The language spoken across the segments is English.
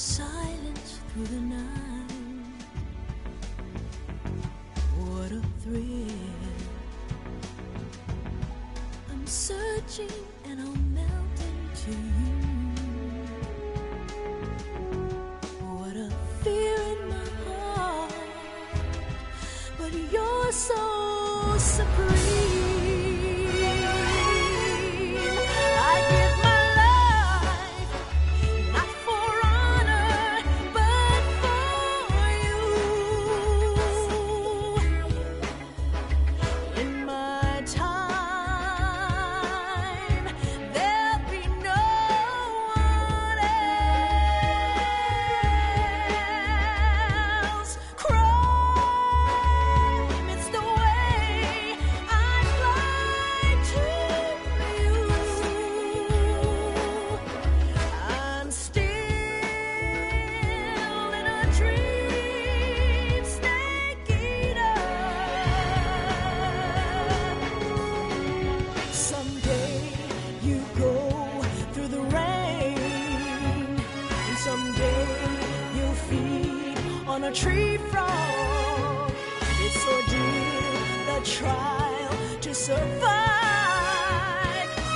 silence through the night. What a thrill. I'm searching and I'll melt into you. What a fear in my heart, but you're so supreme. On a tree frog, it's ordeal, the trial to survive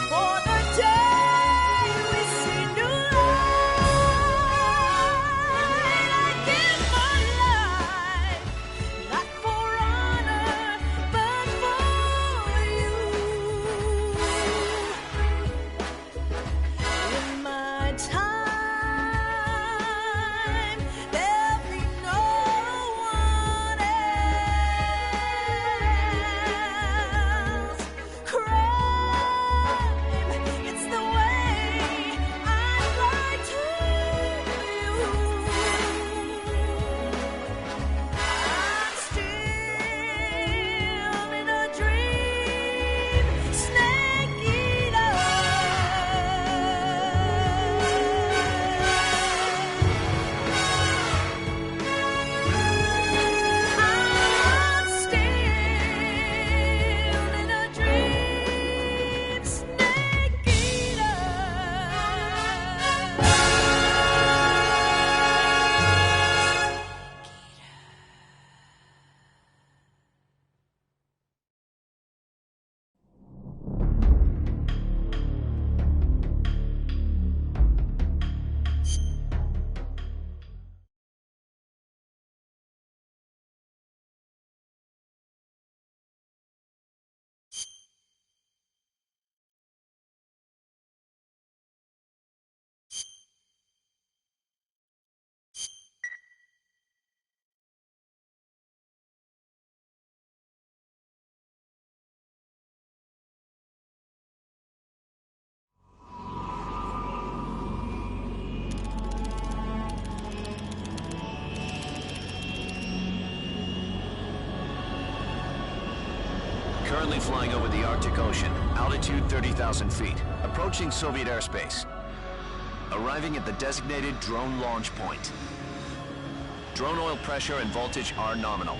for the day we see new light. I give my life, not for honor, but for you. In my time, Currently flying over the Arctic Ocean, altitude 30,000 feet, approaching Soviet airspace. Arriving at the designated drone launch point. Drone oil pressure and voltage are nominal.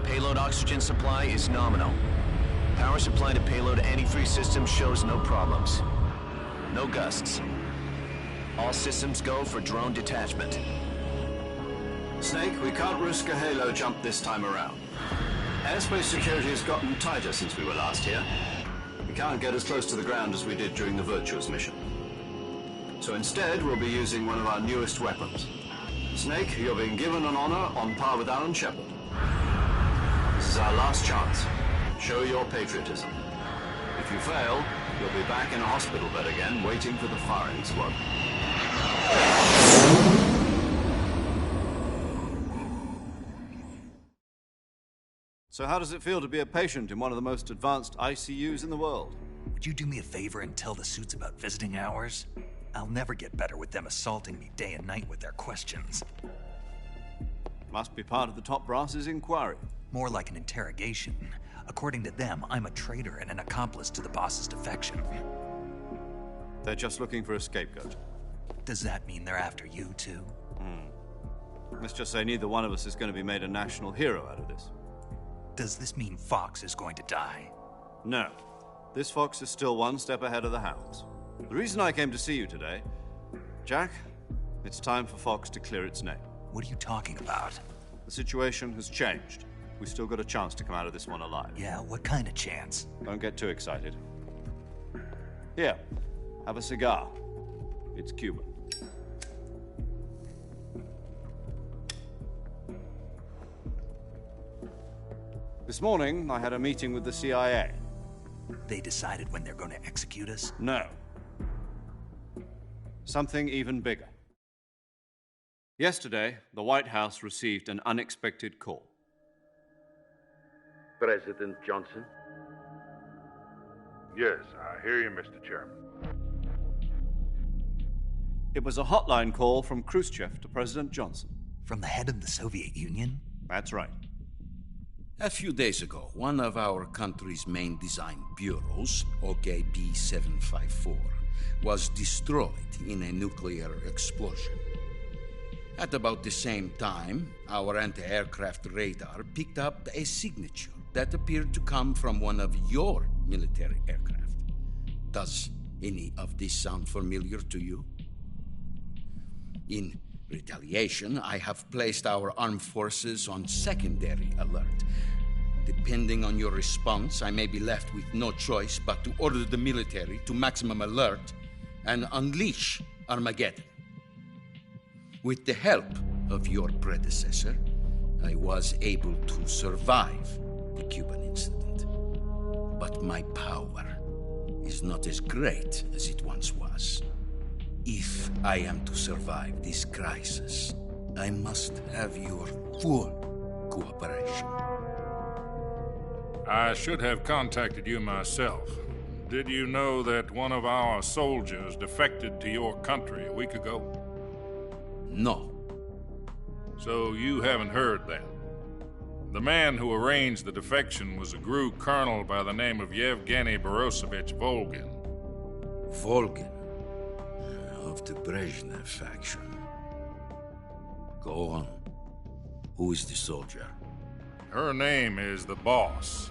Payload oxygen supply is nominal. Power supply to payload antifreeze system shows no problems. No gusts. All systems go for drone detachment. Snake, we can't risk a halo jump this time around. Airspace security has gotten tighter since we were last here. We can't get as close to the ground as we did during the Virtuous mission. So instead, we'll be using one of our newest weapons. Snake, you're being given an honor on par with Alan Shepard. This is our last chance. Show your patriotism. If you fail, you'll be back in a hospital bed again, waiting for the firing squad. So how does it feel to be a patient in one of the most advanced ICUs in the world? Would you do me a favor and tell the suits about visiting hours? I'll never get better with them assaulting me day and night with their questions. Must be part of the top brass's inquiry. More like an interrogation. According to them, I'm a traitor and an accomplice to the boss's defection. They're just looking for a scapegoat. Does that mean they're after you, too? Let's just say neither one of us is going to be made a national hero out of this. Does this mean Fox is going to die? No. This fox is still one step ahead of the hounds. The reason I came to see you today, Jack, It's time for Fox to clear its name. What are you talking about? The situation has changed. We've still got a chance to come out of this one alive. Yeah, what kind of chance? Don't get too excited. Here, have a cigar. It's Cuban. This morning, I had a meeting with the CIA. They decided when they're going to execute us? No. Something even bigger. Yesterday, the White House received an unexpected call. President Johnson? Yes, I hear you, Mr. Chairman. It was a hotline call from Khrushchev to President Johnson. From the head of the Soviet Union? That's right. A few days ago, one of our country's main design bureaus, OKB 754, was destroyed in a nuclear explosion. At about the same time, our anti-aircraft radar picked up a signature that appeared to come from one of your military aircraft. Does any of this sound familiar to you? In retaliation, I have placed our armed forces on secondary alert. Depending on your response, I may be left with no choice but to order the military to maximum alert and unleash Armageddon. With the help of your predecessor, I was able to survive the Cuban incident. But my power is not as great as it once was. If I am to survive this crisis, I must have your full cooperation. I should have contacted you myself. Did you know that one of our soldiers defected to your country a week ago? No. So you haven't heard then. The man who arranged the defection was a GRU colonel by the name of Yevgeny Borisovich Volgin. Volgin, of the Brezhnev faction. Go on. Who is the soldier? Her name is the Boss.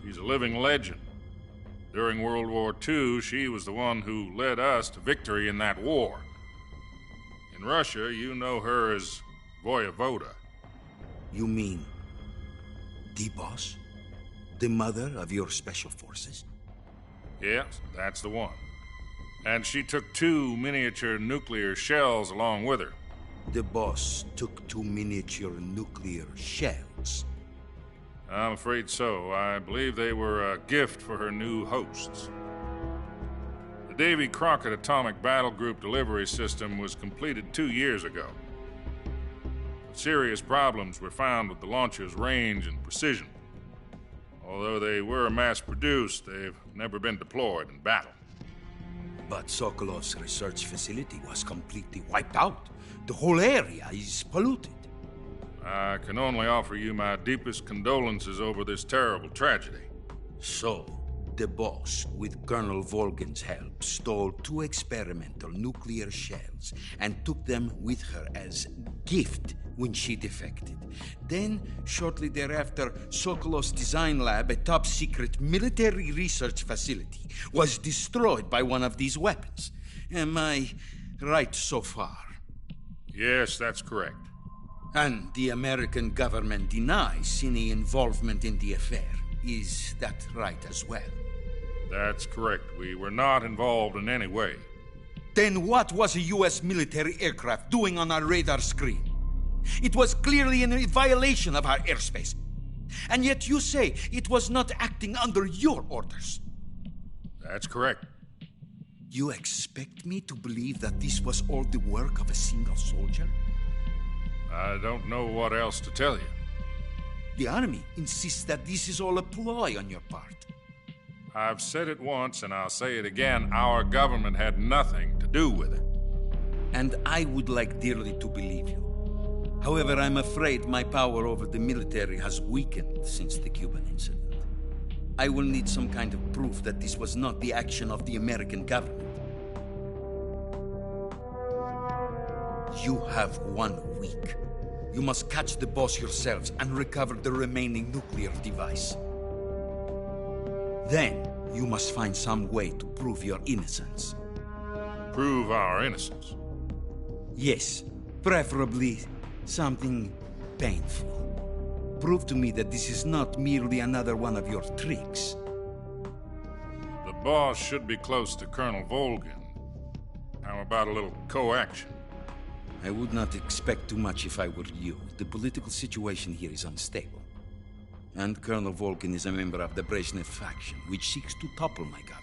She's a living legend. During World War II, she was the one who led us to victory in that war. In Russia, you know her as Voyevoda. You mean the boss? The mother of your special forces? Yes, that's the one. And she took 2 miniature nuclear shells along with her. The boss took 2 miniature nuclear shells. I'm afraid so. I believe they were a gift for her new hosts. The Davy Crockett Atomic Battle Group delivery system was completed 2 years ago. Serious problems were found with the launcher's range and precision. Although they were mass-produced, they've never been deployed in battle. But Sokolov's research facility was completely wiped out. The whole area is polluted. I can only offer you my deepest condolences over this terrible tragedy. So, the boss, with Colonel Volgin's help, stole 2 experimental nuclear shells and took them with her as gift when she defected. Then, shortly thereafter, Sokolov's design lab, a top-secret military research facility, was destroyed by one of these weapons. Am I right so far? Yes, that's correct. And the American government denies any involvement in the affair. Is that right as well? That's correct. We were not involved in any way. Then what was a U.S. military aircraft doing on our radar screen? It was clearly in violation of our airspace. And yet you say it was not acting under your orders. That's correct. You expect me to believe that this was all the work of a single soldier? I don't know what else to tell you. The Army insists that this is all a ploy on your part. I've said it once, and I'll say it again. Our government had nothing to do with it. And I would like dearly to believe you. However, I'm afraid my power over the military has weakened since the Cuban incident. I will need some kind of proof that this was not the action of the American government. You have 1 week. You must catch the boss yourselves and recover the remaining nuclear device. Then, you must find some way to prove your innocence. Prove our innocence? Yes, preferably something painful. Prove to me that this is not merely another one of your tricks. The boss should be close to Colonel Volgin. How about a little co-action? I would not expect too much if I were you. The political situation here is unstable. And Colonel Volgin is a member of the Brezhnev faction, which seeks to topple my government.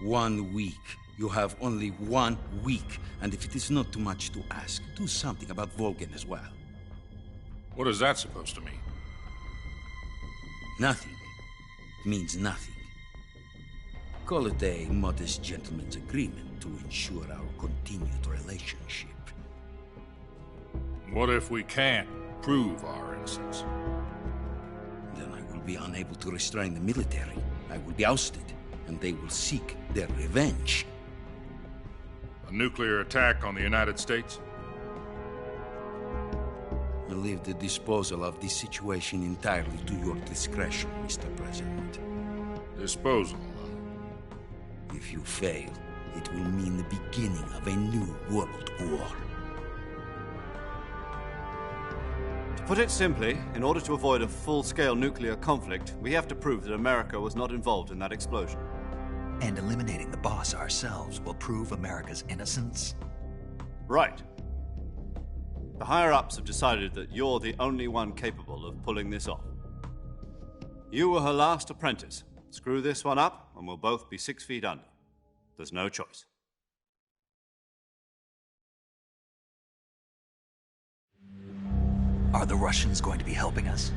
1 week. You have only 1 week. And if it is not too much to ask, do something about Volgin as well. What is that supposed to mean? Nothing. It means nothing. Call it a modest gentleman's agreement to ensure our continued relationship. What if we can't prove our innocence? Then I will be unable to restrain the military. I will be ousted, and they will seek their revenge. A nuclear attack on the United States? I leave the disposal of this situation entirely to your discretion, Mr. President. Disposal, If you fail, it will mean the beginning of a new world war. To put it simply, in order to avoid a full-scale nuclear conflict, we have to prove that America was not involved in that explosion. And eliminating the boss ourselves will prove America's innocence? Right. The higher-ups have decided that you're the only one capable of pulling this off. You were her last apprentice. Screw this one up, and we'll both be 6 feet under. There's no choice. Are the Russians going to be helping us?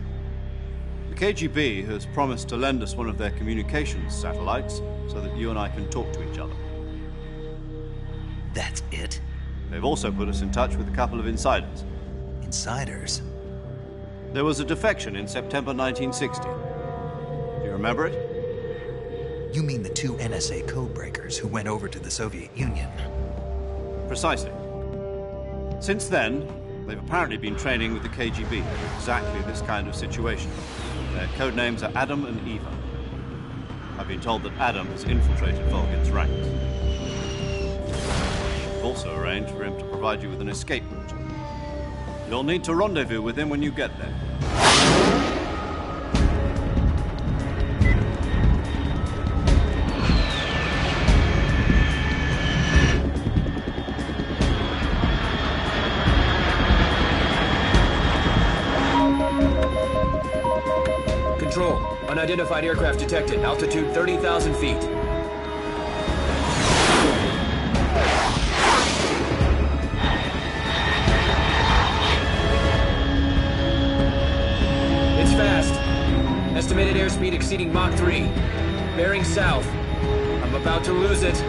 The KGB has promised to lend us one of their communications satellites so that you and I can talk to each other. That's it? They've also put us in touch with a couple of insiders. Insiders? There was a defection in September 1960. Do you remember it? You mean the 2 NSA codebreakers who went over to the Soviet Union? Precisely. Since then, they've apparently been training with the KGB for exactly this kind of situation. Their code names are Adam and Eva. I've been told that Adam has infiltrated Volgin's ranks. I've also arranged for him to provide you with an escape route. You'll need to rendezvous with him when you get there. Control. Unidentified aircraft detected. Altitude 30,000 feet. It's fast. Estimated airspeed exceeding Mach 3. Bearing south. I'm about to lose it.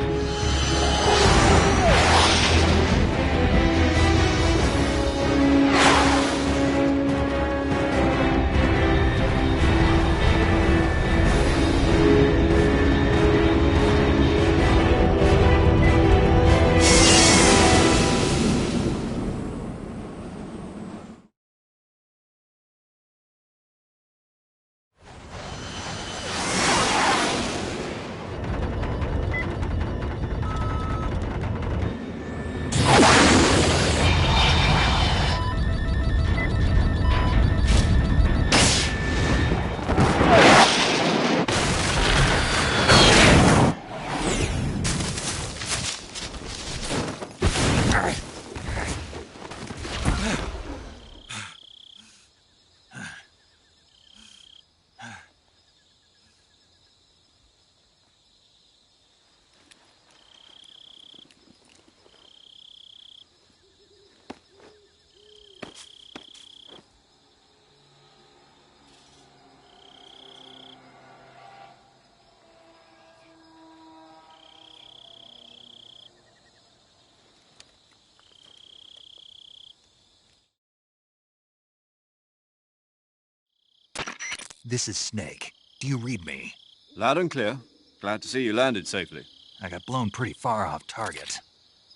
This is Snake. Do you read me? Loud and clear. Glad to see you landed safely. I got blown pretty far off target.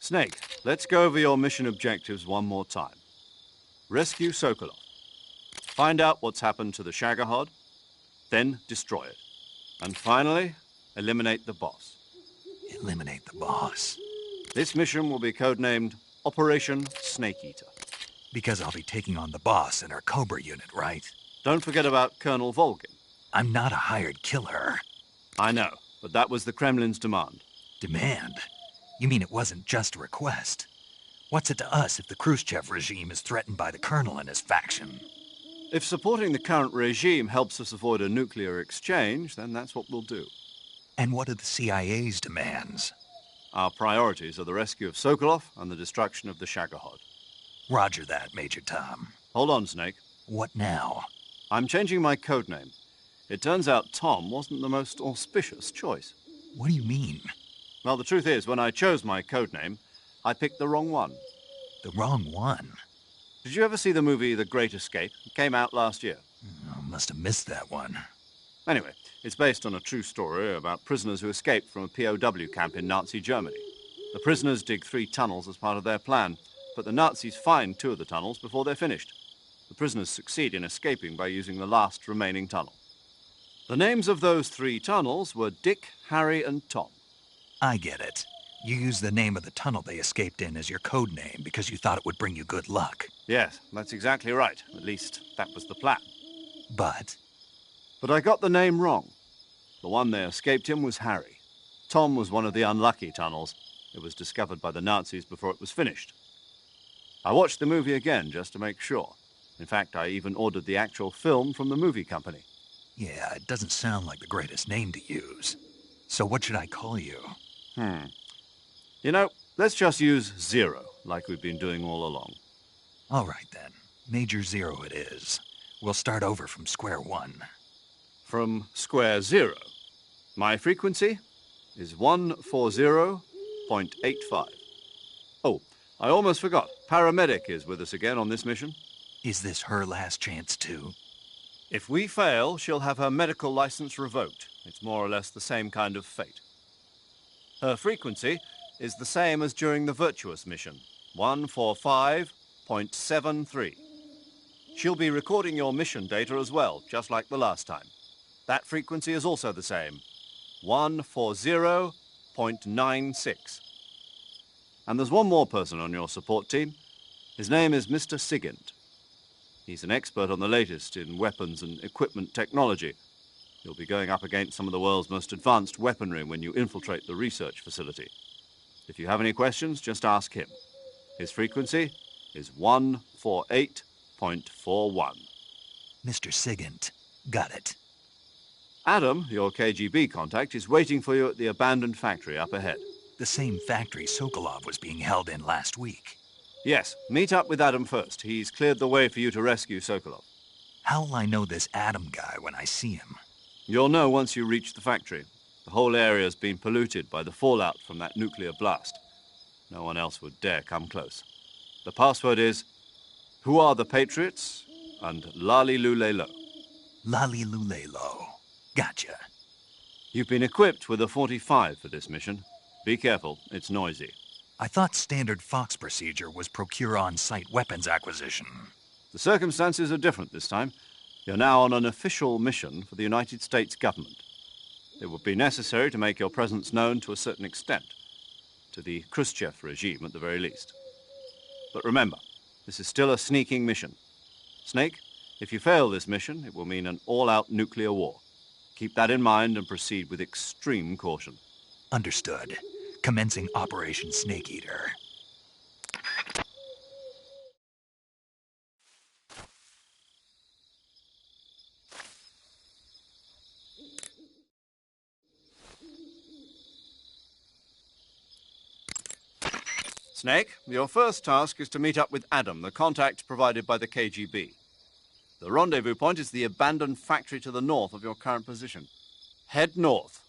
Snake, let's go over your mission objectives one more time. Rescue Sokolov. Find out what's happened to the Shagohod, then destroy it. And finally, eliminate the boss. Eliminate the boss. This mission will be codenamed Operation Snake Eater. Because I'll be taking on the boss and her Cobra unit, right? Don't forget about Colonel Volgin. I'm not a hired killer. I know, but that was the Kremlin's demand. Demand? You mean it wasn't just a request? What's it to us if the Khrushchev regime is threatened by the Colonel and his faction? If supporting the current regime helps us avoid a nuclear exchange, then that's what we'll do. And what are the CIA's demands? Our priorities are the rescue of Sokolov and the destruction of the Shagohod. Roger that, Major Tom. Hold on, Snake. What now? I'm changing my codename. It turns out Tom wasn't the most auspicious choice. What do you mean? Well, the truth is, when I chose my codename, I picked the wrong one. The wrong one? Did you ever see the movie The Great Escape? It came out last year. I must have missed that one. Anyway, it's based on a true story about prisoners who escaped from a POW camp in Nazi Germany. The prisoners dig 3 tunnels as part of their plan, but the Nazis find 2 of the tunnels before they're finished. The prisoners succeed in escaping by using the last remaining tunnel. The names of those 3 tunnels were Dick, Harry, and Tom. I get it. You used the name of the tunnel they escaped in as your code name because you thought it would bring you good luck. Yes, that's exactly right. At least, that was the plan. But I got the name wrong. The one they escaped in was Harry. Tom was one of the unlucky tunnels. It was discovered by the Nazis before it was finished. I watched the movie again just to make sure. In fact, I even ordered the actual film from the movie company. yeah, it doesn't sound like the greatest name to use. So what should I call you? You know, let's just use Zero, like we've been doing all along. All right, then. Major Zero it is. We'll start over from square one. From square 0. My frequency is 140.85. Oh, I almost forgot. Paramedic is with us again on this mission. Is this her last chance, too? If we fail, she'll have her medical license revoked. It's more or less the same kind of fate. Her frequency is the same as during the Virtuous mission, 145.73. She'll be recording your mission data as well, just like the last time. That frequency is also the same, 140.96. And there's one more person on your support team. His name is Mr. Sigint. He's an expert on the latest in weapons and equipment technology. You'll be going up against some of the world's most advanced weaponry when you infiltrate the research facility. If you have any questions, just ask him. His frequency is 148.41. Mr. Sigint. Got it. Adam, your KGB contact, is waiting for you at the abandoned factory up ahead. The same factory Sokolov was being held in last week. Yes, meet up with Adam first. He's cleared the way for you to rescue Sokolov. How'll I know this Adam guy when I see him? You'll know once you reach the factory. The whole area's been polluted by the fallout from that nuclear blast. No one else would dare come close. The password is, "Who are the Patriots?" and Lali Lule Lo. Lali Lulelo. Gotcha. You've been equipped with a 45 for this mission. Be careful, it's noisy. I thought standard Fox procedure was procure on-site weapons acquisition. The circumstances are different this time. You're now on an official mission for the United States government. It would be necessary to make your presence known to a certain extent, to the Khrushchev regime at the very least. But remember, this is still a sneaking mission. Snake, if you fail this mission, it will mean an all-out nuclear war. Keep that in mind and proceed with extreme caution. Understood. Commencing Operation Snake Eater. Snake, your first task is to meet up with Adam, the contact provided by the KGB. The rendezvous point is the abandoned factory to the north of your current position. Head north.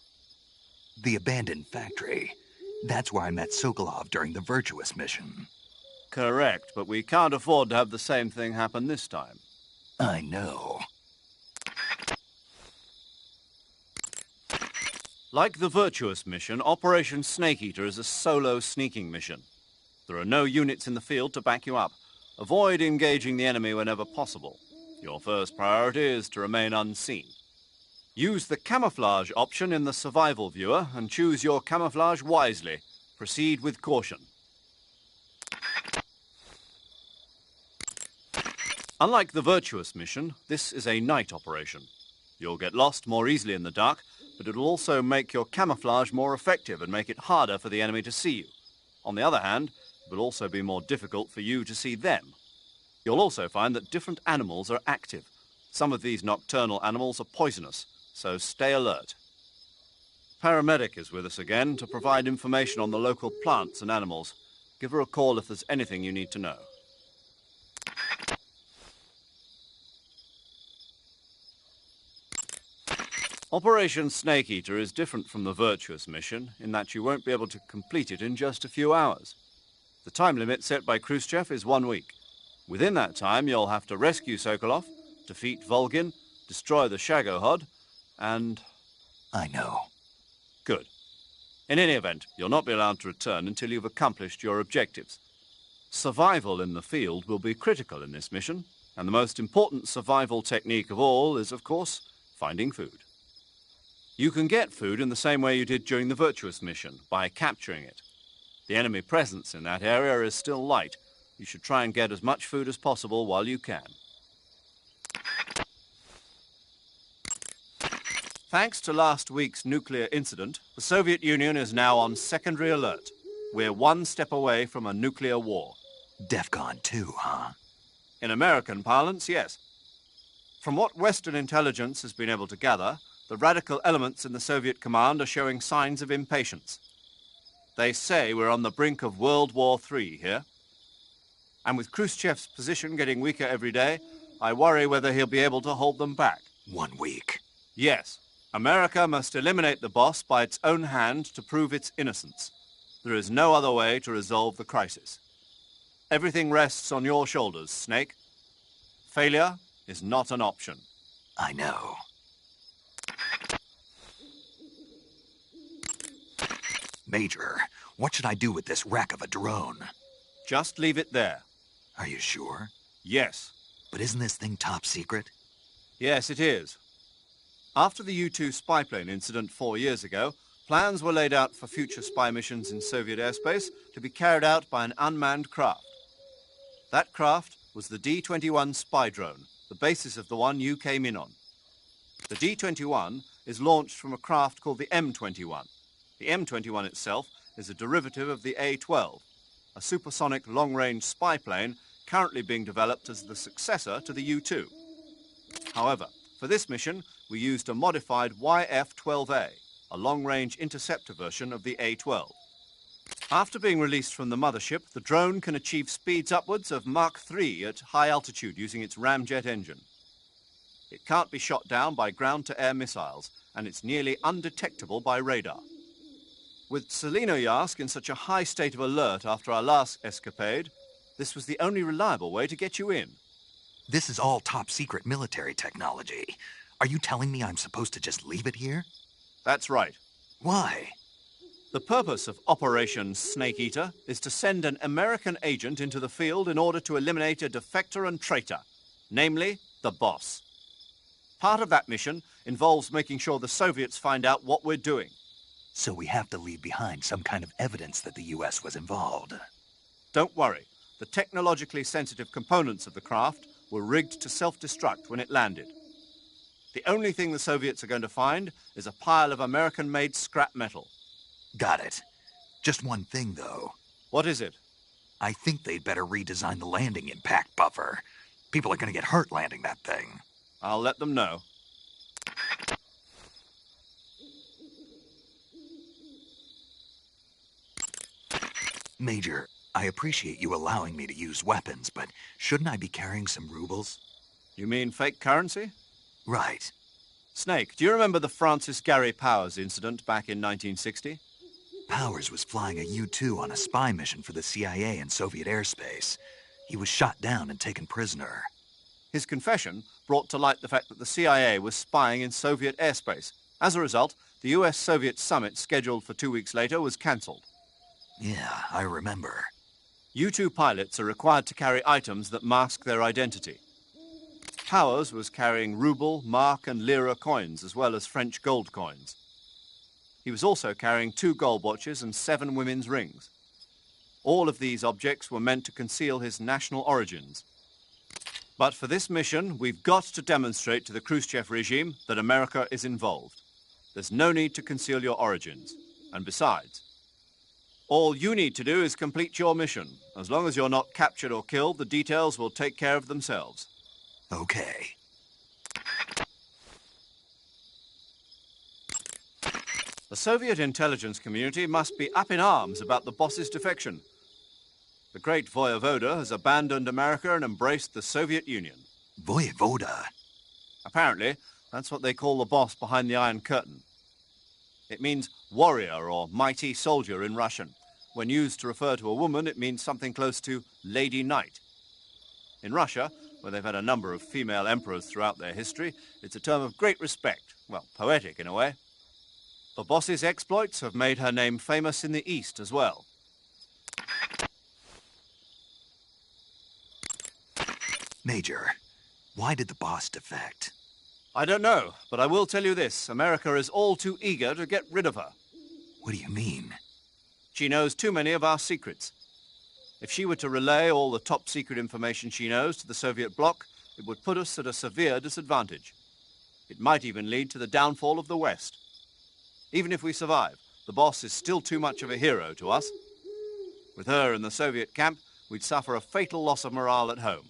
The abandoned factory. That's where I met Sokolov during the Virtuous mission. Correct, but we can't afford to have the same thing happen this time. I know. Like the Virtuous mission, Operation Snake Eater is a solo sneaking mission. There are no units in the field to back you up. Avoid engaging the enemy whenever possible. Your first priority is to remain unseen. Use the camouflage option in the survival viewer and choose your camouflage wisely. Proceed with caution. Unlike the Virtuous mission, this is a night operation. You'll get lost more easily in the dark, but it'll also make your camouflage more effective and make it harder for the enemy to see you. On the other hand, it will also be more difficult for you to see them. You'll also find that different animals are active. Some of these nocturnal animals are poisonous, so stay alert. Paramedic is with us again to provide information on the local plants and animals. Give her a call if there's anything you need to know. Operation Snake Eater is different from the Virtuous mission in that you won't be able to complete it in just a few hours. The time limit set by Khrushchev is 1 week. Within that time, you'll have to rescue Sokolov, defeat Volgin, destroy the Shagohod, and... I know. Good. In any event, you'll not be allowed to return until you've accomplished your objectives. Survival in the field will be critical in this mission, and the most important survival technique of all is, of course, finding food. You can get food in the same way you did during the Virtuous mission, by capturing it. The enemy presence in that area is still light. You should try and get as much food as possible while you can. Thanks to last week's nuclear incident, the Soviet Union is now on secondary alert. We're one step away from a nuclear war. DEFCON 2, huh? In American parlance, yes. From what Western intelligence has been able to gather, the radical elements in the Soviet command are showing signs of impatience. They say we're on the brink of World War III here. And with Khrushchev's position getting weaker every day, I worry whether he'll be able to hold them back. 1 week. Yes. America must eliminate the boss by its own hand to prove its innocence. There is no other way to resolve the crisis. Everything rests on your shoulders, Snake. Failure is not an option. I know. Major, what should I do with this wreck of a drone? Just leave it there. Are you sure? Yes. But isn't this thing top secret? Yes, it is. After the U-2 spy plane incident 4 years ago, plans were laid out for future spy missions in Soviet airspace to be carried out by an unmanned craft. That craft was the D-21 spy drone, the basis of the one you came in on. The D-21 is launched from a craft called the M-21. The M-21 itself is a derivative of the A-12, a supersonic long-range spy plane currently being developed as the successor to the U-2. However, for this mission, we used a modified YF-12A, a long-range interceptor version of the A-12. After being released from the mothership, the drone can achieve speeds upwards of Mach 3 at high altitude using its ramjet engine. It can't be shot down by ground-to-air missiles, and it's nearly undetectable by radar. With Selinoyarsk in such a high state of alert after our last escapade, this was the only reliable way to get you in. This is all top-secret military technology. Are you telling me I'm supposed to just leave it here? That's right. Why? The purpose of Operation Snake Eater is to send an American agent into the field in order to eliminate a defector and traitor, namely the boss. Part of that mission involves making sure the Soviets find out what we're doing. So we have to leave behind some kind of evidence that the U.S. was involved. Don't worry. The technologically sensitive components of the craft were rigged to self-destruct when it landed. The only thing the Soviets are going to find is a pile of American-made scrap metal. Got it. Just one thing, though. What is it? I think they'd better redesign the landing impact buffer. People are going to get hurt landing that thing. I'll let them know. Major, I appreciate you allowing me to use weapons, but shouldn't I be carrying some rubles? You mean fake currency? Right. Snake, do you remember the Francis Gary Powers incident back in 1960? Powers was flying a U-2 on a spy mission for the CIA in Soviet airspace. He was shot down and taken prisoner. His confession brought to light the fact that the CIA was spying in Soviet airspace. As a result, the US-Soviet summit scheduled for 2 weeks later was cancelled. Yeah, I remember. U-2 pilots are required to carry items that mask their identity. Powers was carrying ruble, mark and lira coins, as well as French gold coins. He was also carrying 2 gold watches and 7 women's rings. All of these objects were meant to conceal his national origins. But for this mission, we've got to demonstrate to the Khrushchev regime that America is involved. There's no need to conceal your origins. And besides, all you need to do is complete your mission. As long as you're not captured or killed, the details will take care of themselves. Okay. The Soviet intelligence community must be up in arms about the boss's defection. The great Voyevoda has abandoned America and embraced the Soviet Union. Voyevoda? Apparently, that's what they call the boss behind the Iron Curtain. It means warrior or mighty soldier in Russian. When used to refer to a woman, it means something close to lady knight. In Russia, where they've had a number of female emperors throughout their history, it's a term of great respect. Well, poetic in a way. The boss's exploits have made her name famous in the East as well. Major, why did the boss defect? I don't know, but I will tell you this. America is all too eager to get rid of her. What do you mean? She knows too many of our secrets. If she were to relay all the top-secret information she knows to the Soviet bloc, it would put us at a severe disadvantage. It might even lead to the downfall of the West. Even if we survive, the boss is still too much of a hero to us. With her in the Soviet camp, we'd suffer a fatal loss of morale at home.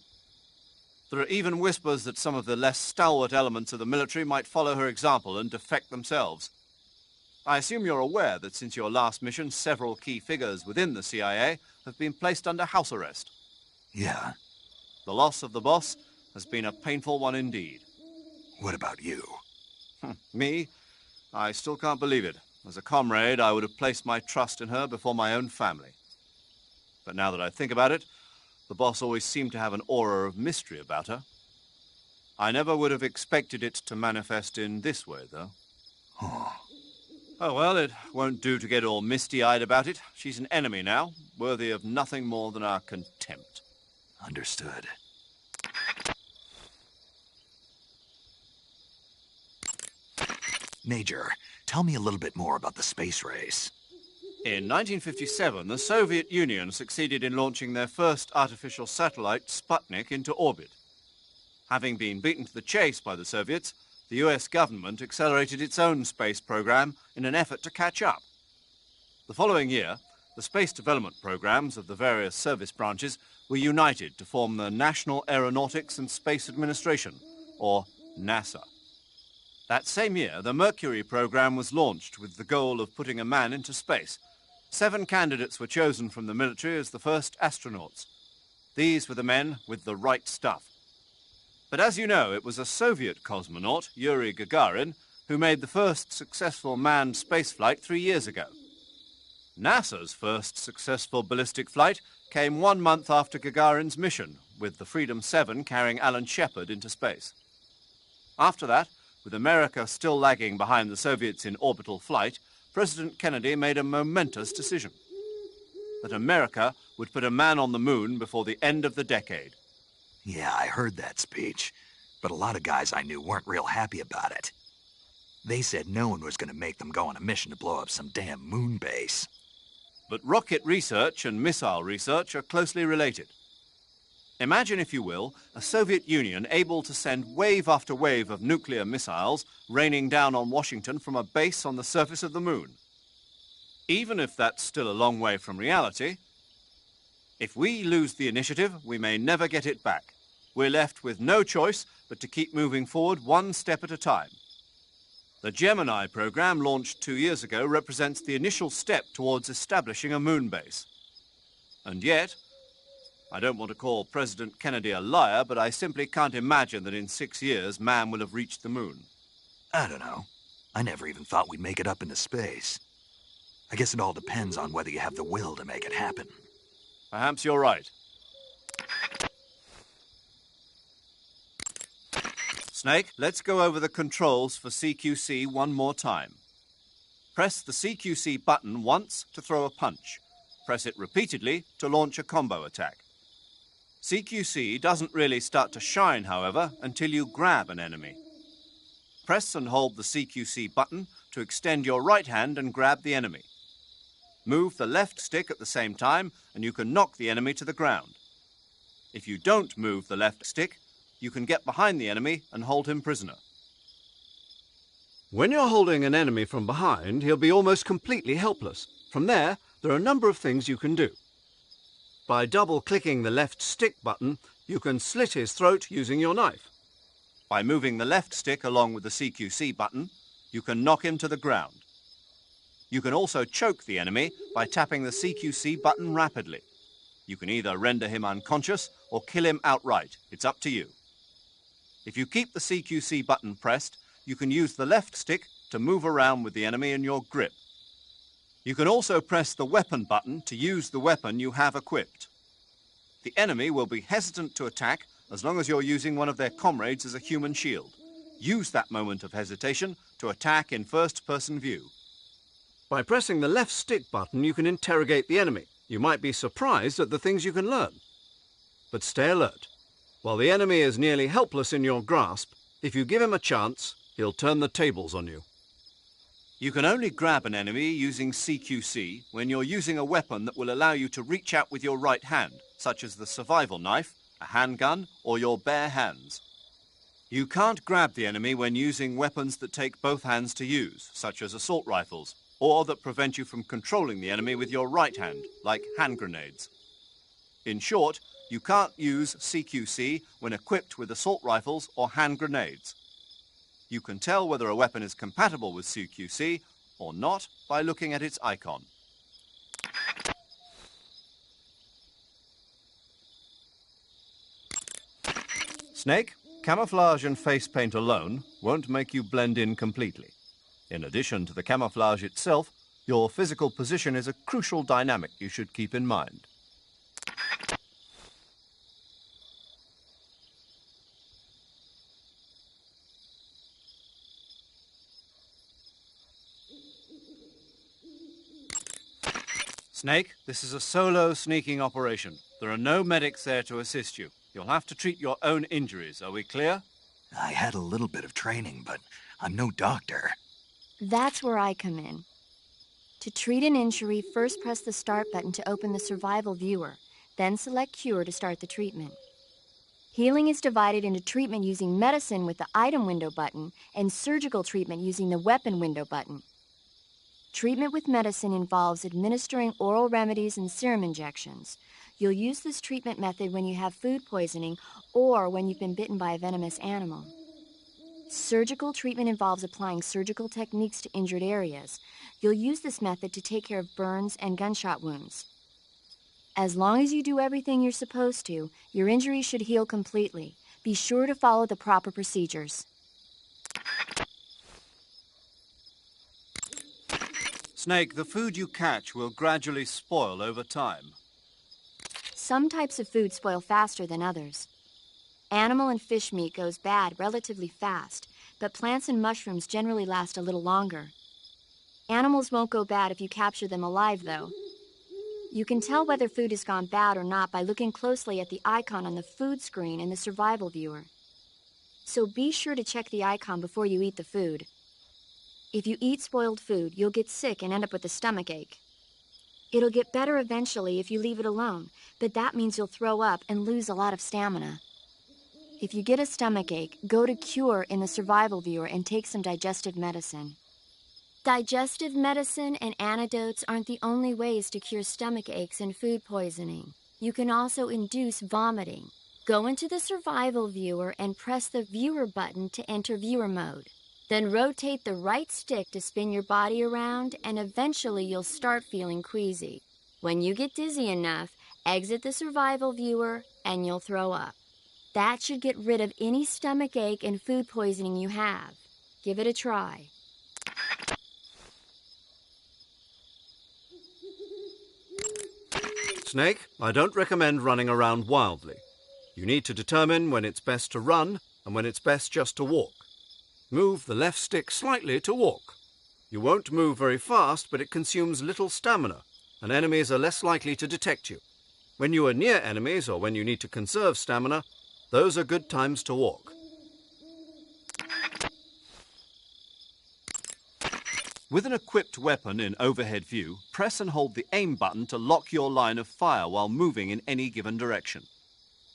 There are even whispers that some of the less stalwart elements of the military might follow her example and defect themselves. I assume you're aware that since your last mission, several key figures within the CIA have been placed under house arrest. Yeah. The loss of the boss has been a painful one indeed. What about you? Me? I still can't believe it. As a comrade, I would have placed my trust in her before my own family. But now that I think about it, the boss always seemed to have an aura of mystery about her. I never would have expected it to manifest in this way, though. Oh, well, it won't do to get all misty-eyed about it. She's an enemy now, worthy of nothing more than our contempt. Understood. Major, tell me a little bit more about the space race. In 1957, the Soviet Union succeeded in launching their first artificial satellite, Sputnik, into orbit. Having been beaten to the chase by the Soviets, the US government accelerated its own space program in an effort to catch up. The following year, the space development programs of the various service branches were united to form the National Aeronautics and Space Administration, or NASA. That same year, the Mercury program was launched with the goal of putting a man into space. 7 candidates were chosen from the military as the first astronauts. These were the men with the right stuff. But as you know, it was a Soviet cosmonaut, Yuri Gagarin, who made the first successful manned spaceflight 3 years ago. NASA's first successful ballistic flight came 1 month after Gagarin's mission, with the Freedom 7 carrying Alan Shepard into space. After that, with America still lagging behind the Soviets in orbital flight, President Kennedy made a momentous decision. That America would put a man on the moon before the end of the decade. Yeah, I heard that speech, but a lot of guys I knew weren't real happy about it. They said no one was going to make them go on a mission to blow up some damn moon base. But rocket research and missile research are closely related. Imagine, if you will, a Soviet Union able to send wave after wave of nuclear missiles raining down on Washington from a base on the surface of the moon. Even if that's still a long way from reality, if we lose the initiative, we may never get it back. We're left with no choice but to keep moving forward 1 step at a time. The Gemini program, launched 2 years ago, represents the initial step towards establishing a moon base. And yet, I don't want to call President Kennedy a liar, but I simply can't imagine that in 6 years man will have reached the moon. I don't know. I never even thought we'd make it up into space. I guess it all depends on whether you have the will to make it happen. Perhaps you're right. Snake, let's go over the controls for CQC one more time. Press the CQC button once to throw a punch. Press it repeatedly to launch a combo attack. CQC doesn't really start to shine, however, until you grab an enemy. Press and hold the CQC button to extend your right hand and grab the enemy. Move the left stick at the same time and you can knock the enemy to the ground. If you don't move the left stick, you can get behind the enemy and hold him prisoner. When you're holding an enemy from behind, he'll be almost completely helpless. From there are a number of things you can do. By double-clicking the left stick button, you can slit his throat using your knife. By moving the left stick along with the CQC button, you can knock him to the ground. You can also choke the enemy by tapping the CQC button rapidly. You can either render him unconscious or kill him outright. It's up to you. If you keep the CQC button pressed, you can use the left stick to move around with the enemy in your grip. You can also press the weapon button to use the weapon you have equipped. The enemy will be hesitant to attack as long as you're using one of their comrades as a human shield. Use that moment of hesitation to attack in first-person view. By pressing the left stick button, you can interrogate the enemy. You might be surprised at the things you can learn. But stay alert. While the enemy is nearly helpless in your grasp, if you give him a chance, he'll turn the tables on you. You can only grab an enemy using CQC when you're using a weapon that will allow you to reach out with your right hand, such as the survival knife, a handgun, or your bare hands. You can't grab the enemy when using weapons that take both hands to use, such as assault rifles, or that prevent you from controlling the enemy with your right hand, like hand grenades. In short, you can't use CQC when equipped with assault rifles or hand grenades. You can tell whether a weapon is compatible with CQC or not by looking at its icon. Snake, camouflage and face paint alone won't make you blend in completely. In addition to the camouflage itself, your physical position is a crucial dynamic you should keep in mind. Snake, this is a solo sneaking operation. There are no medics there to assist you. You'll have to treat your own injuries. Are we clear? I had a little bit of training, but I'm no doctor. That's where I come in. To treat an injury, first press the start button to open the survival viewer, then select cure to start the treatment. Healing is divided into treatment using medicine with the item window button and surgical treatment using the weapon window button. Treatment with medicine involves administering oral remedies and serum injections. You'll use this treatment method when you have food poisoning or when you've been bitten by a venomous animal. Surgical treatment involves applying surgical techniques to injured areas. You'll use this method to take care of burns and gunshot wounds. As long as you do everything you're supposed to, your injury should heal completely. Be sure to follow the proper procedures. Snake, the food you catch will gradually spoil over time. Some types of food spoil faster than others. Animal and fish meat goes bad relatively fast, but plants and mushrooms generally last a little longer. Animals won't go bad if you capture them alive, though. You can tell whether food has gone bad or not by looking closely at the icon on the food screen in the survival viewer. So be sure to check the icon before you eat the food. If you eat spoiled food, you'll get sick and end up with a stomach ache. It'll get better eventually if you leave it alone, but that means you'll throw up and lose a lot of stamina. If you get a stomach ache, go to Cure in the survival viewer and take some digestive medicine. Digestive medicine and antidotes aren't the only ways to cure stomach aches and food poisoning. You can also induce vomiting. Go into the survival viewer and press the viewer button to enter viewer mode. Then rotate the right stick to spin your body around, and eventually you'll start feeling queasy. When you get dizzy enough, exit the survival viewer and you'll throw up. That should get rid of any stomach ache and food poisoning you have. Give it a try. Snake, I don't recommend running around wildly. You need to determine when it's best to run and when it's best just to walk. Move the left stick slightly to walk. You won't move very fast, but it consumes little stamina, and enemies are less likely to detect you. When you are near enemies or when you need to conserve stamina, those are good times to walk. With an equipped weapon in overhead view, press and hold the aim button to lock your line of fire while moving in any given direction.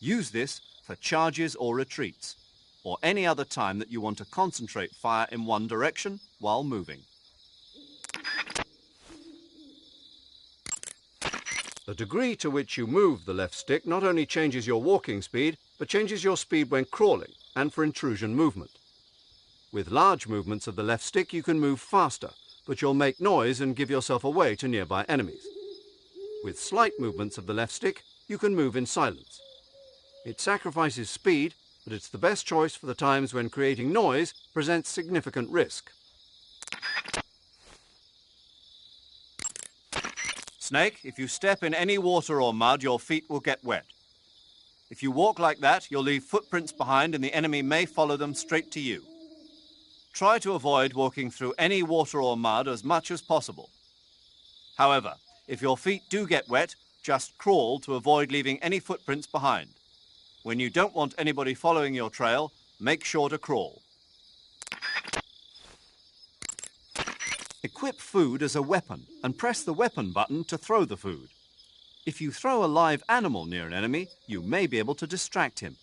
Use this for charges or retreats, or any other time that you want to concentrate fire in one direction while moving. The degree to which you move the left stick not only changes your walking speed, but changes your speed when crawling and for intrusion movement. With large movements of the left stick you can move faster, but you'll make noise and give yourself away to nearby enemies. With slight movements of the left stick, you can move in silence. It sacrifices speed, but it's the best choice for the times when creating noise presents significant risk. Snake, if you step in any water or mud, your feet will get wet. If you walk like that, you'll leave footprints behind and the enemy may follow them straight to you. Try to avoid walking through any water or mud as much as possible. However, if your feet do get wet, just crawl to avoid leaving any footprints behind. When you don't want anybody following your trail, make sure to crawl. Equip food as a weapon and press the weapon button to throw the food. If you throw a live animal near an enemy, you may be able to distract him.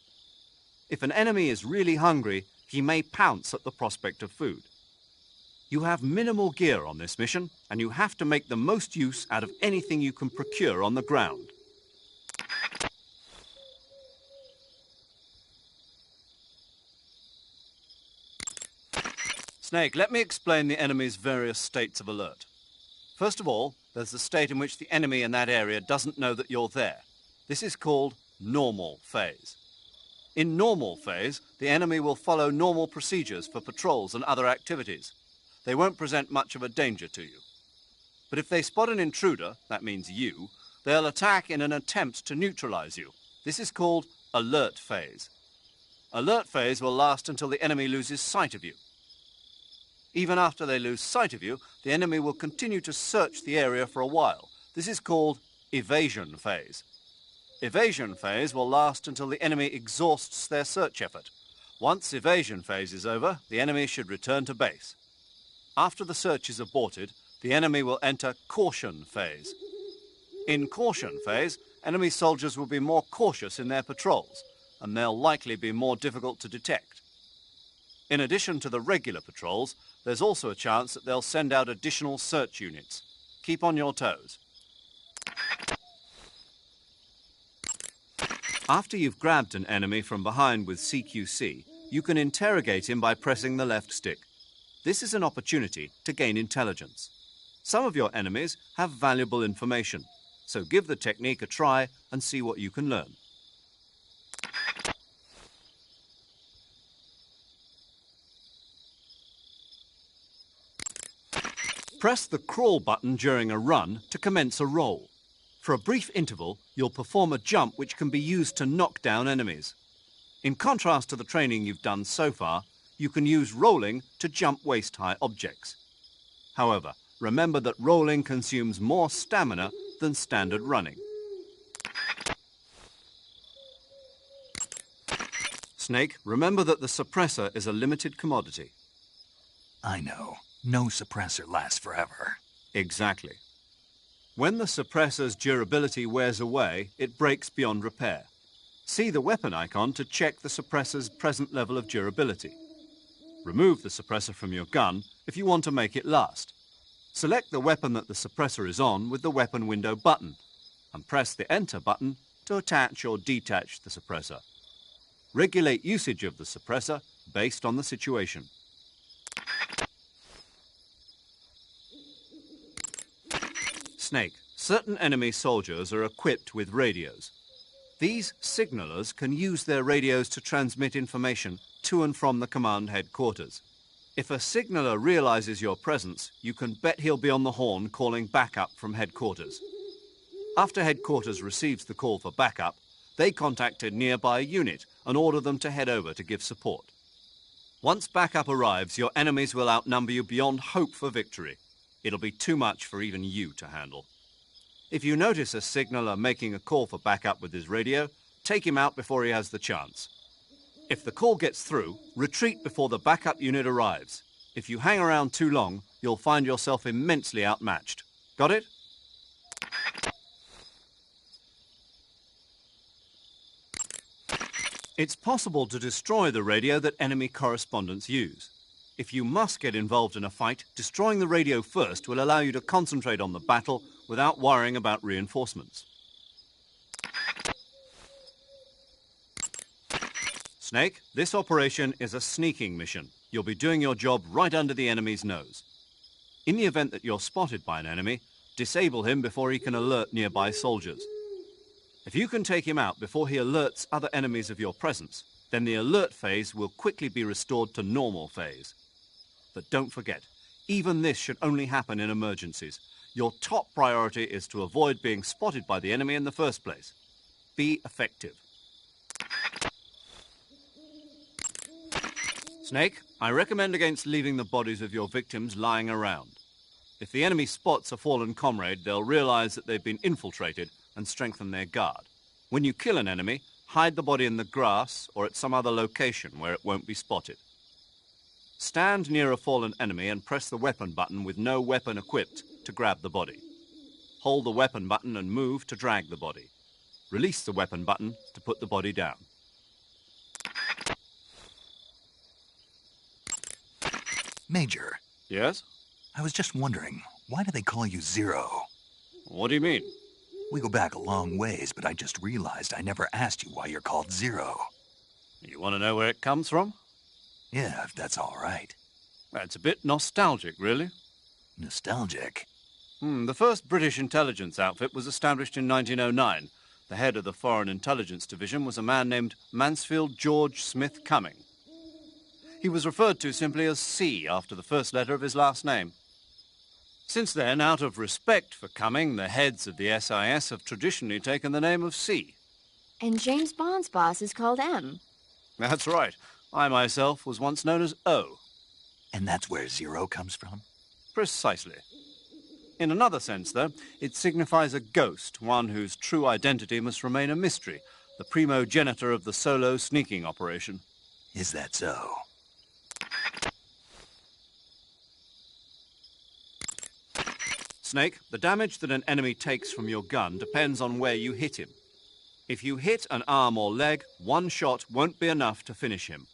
If an enemy is really hungry, he may pounce at the prospect of food. You have minimal gear on this mission, and you have to make the most use out of anything you can procure on the ground. Snake, let me explain the enemy's various states of alert. First of all, there's the state in which the enemy in that area doesn't know that you're there. This is called normal phase. In normal phase, the enemy will follow normal procedures for patrols and other activities. They won't present much of a danger to you. But if they spot an intruder, that means you, they'll attack in an attempt to neutralize you. This is called alert phase. Alert phase will last until the enemy loses sight of you. Even after they lose sight of you, the enemy will continue to search the area for a while. This is called evasion phase. Evasion phase will last until the enemy exhausts their search effort. Once evasion phase is over, the enemy should return to base. After the search is aborted, the enemy will enter caution phase. In caution phase, enemy soldiers will be more cautious in their patrols, and they'll likely be more difficult to detect. In addition to the regular patrols, there's also a chance that they'll send out additional search units. Keep on your toes. After you've grabbed an enemy from behind with CQC, you can interrogate him by pressing the left stick. This is an opportunity to gain intelligence. Some of your enemies have valuable information, so give the technique a try and see what you can learn. Press the crawl button during a run to commence a roll. For a brief interval, you'll perform a jump which can be used to knock down enemies. In contrast to the training you've done so far, you can use rolling to jump waist-high objects. However, remember that rolling consumes more stamina than standard running. Snake, remember that the suppressor is a limited commodity. I know. No suppressor lasts forever. Exactly. When the suppressor's durability wears away, it breaks beyond repair. See the weapon icon to check the suppressor's present level of durability. Remove the suppressor from your gun if you want to make it last. Select the weapon that the suppressor is on with the weapon window button and press the Enter button to attach or detach the suppressor. Regulate usage of the suppressor based on the situation. Snake, certain enemy soldiers are equipped with radios. These signalers can use their radios to transmit information to and from the command headquarters. If a signaler realizes your presence, you can bet he'll be on the horn calling backup from headquarters. After headquarters receives the call for backup, they contact a nearby unit and order them to head over to give support. Once backup arrives, your enemies will outnumber you beyond hope for victory. It'll be too much for even you to handle. If you notice a signaler making a call for backup with his radio, take him out before he has the chance. If the call gets through, retreat before the backup unit arrives. If you hang around too long, you'll find yourself immensely outmatched. Got it? It's possible to destroy the radio that enemy correspondents use. If you must get involved in a fight, destroying the radio first will allow you to concentrate on the battle without worrying about reinforcements. Snake, this operation is a sneaking mission. You'll be doing your job right under the enemy's nose. In the event that you're spotted by an enemy, disable him before he can alert nearby soldiers. If you can take him out before he alerts other enemies of your presence, then the alert phase will quickly be restored to normal phase. But don't forget, even this should only happen in emergencies. Your top priority is to avoid being spotted by the enemy in the first place. Be effective. Snake, I recommend against leaving the bodies of your victims lying around. If the enemy spots a fallen comrade, they'll realize that they've been infiltrated and strengthen their guard. When you kill an enemy, hide the body in the grass or at some other location where it won't be spotted. Stand near a fallen enemy and press the weapon button with no weapon equipped to grab the body. Hold the weapon button and move to drag the body. Release the weapon button to put the body down. Major. Yes? I was just wondering, why do they call you Zero? What do you mean? We go back a long ways, but I just realized I never asked you why you're called Zero. You want to know where it comes from? Yeah, if that's all right. It's a bit nostalgic, really. Nostalgic? The first British intelligence outfit was established in 1909. The head of the Foreign Intelligence Division was a man named Mansfield George Smith Cumming. He was referred to simply as C after the first letter of his last name. Since then, out of respect for Cumming, the heads of the SIS have traditionally taken the name of C. And James Bond's boss is called M. That's right. I myself was once known as O. And that's where Zero comes from? Precisely. In another sense, though, it signifies a ghost, one whose true identity must remain a mystery, the primogenitor of the solo sneaking operation. Is that so? Snake, the damage that an enemy takes from your gun depends on where you hit him. If you hit an arm or leg, one shot won't be enough to finish him.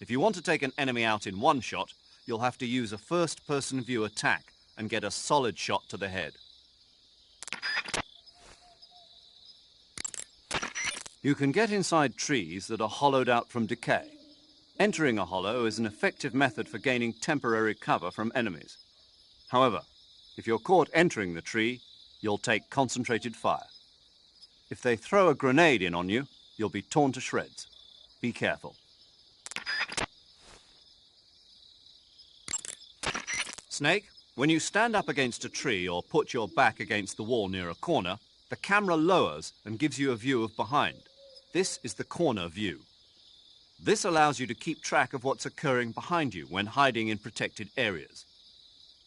If you want to take an enemy out in one shot, you'll have to use a first-person view attack and get a solid shot to the head. You can get inside trees that are hollowed out from decay. Entering a hollow is an effective method for gaining temporary cover from enemies. However, if you're caught entering the tree, you'll take concentrated fire. If they throw a grenade in on you, you'll be torn to shreds. Be careful. Snake, when you stand up against a tree or put your back against the wall near a corner, the camera lowers and gives you a view of behind. This is the corner view. This allows you to keep track of what's occurring behind you when hiding in protected areas.